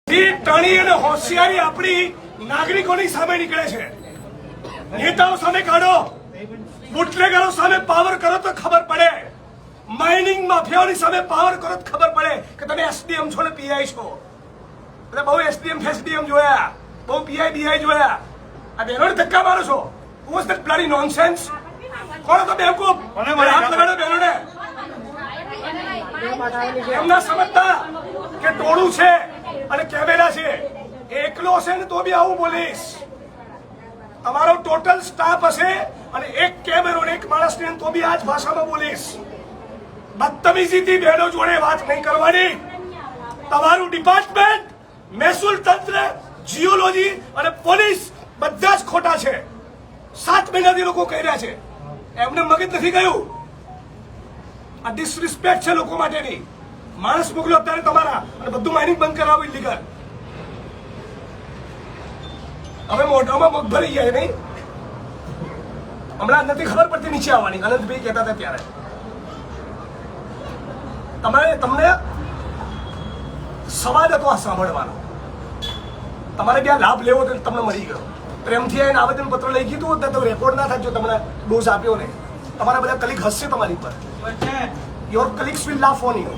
ટણી અને હોશિયારી આપણી નાગરિકોની સામે નીકળે છે. નેતાઓ સામે કાઢો, બુટલેગરો સામે પાવર કરો તો ખબર પડે, માઇનિંગ માફિયાઓની સામે પાવર કરો તો ખબર પડે કે તમે એસડીએમ છો ને પીઆઈ છો. એટલે બહુ એસડીએમ ફેસડીએમ જોયા, બહુ પીઆઈ બીઆઈ જોયા, આ બહેનોને ધક્કા મારો છો. Was that bloody nonsense? કોણ તો બેવકૂફ? હાથ લગાડો બહેનોને. એમના સમજતા કે ટોળું છે અને કેમેરા છે, એકલો હશે ને તો બી આવું બોલીશ. તમારો ટોટલ સ્ટાફ હશે અને એક કેમેરો ને એક માણસ ને તો બી આ જ ભાષામાં બોલીશ. બદતમીજીથી બહેનો જોડે વાત નહીં કરવાની. તમારું ડિપાર્ટમેન્ટ, મહેસૂલ તંત્ર, જીઓલોજી અને પોલીસ બધા જ ખોટા છે. 7 મહિનાથી લોકો કહી રહ્યા છે, એમને મગજ નથી ગયું. આ ડિસરિસ્પેક્ટ છે લોકો માટેની. માણસ મોકલો અત્યારે તમારા અને બધું માઇનિંગ બંધ કરાવો ઇલીગલ. હવે મોઢામાં મગ ભરી જાય નહીં. હમણાં નથી ખબર પડતી નીચે આવવાની. અનંતભાઈ કહેતા હતા ત્યારે તમને સવાલ હતો આ સાંભળવાનો. તમારે ત્યાં લાભ લેવો તો તમને મળી ગયો. પ્રેમથી આવીને આવેદન પત્ર લઈ ગયું હતું તો રેકોર્ડ ના થાય જો તમને ડોઝ આપ્યો ને. તમારા બધા કલીગ હસશે તમારી પર. Your colleagues will laugh on you.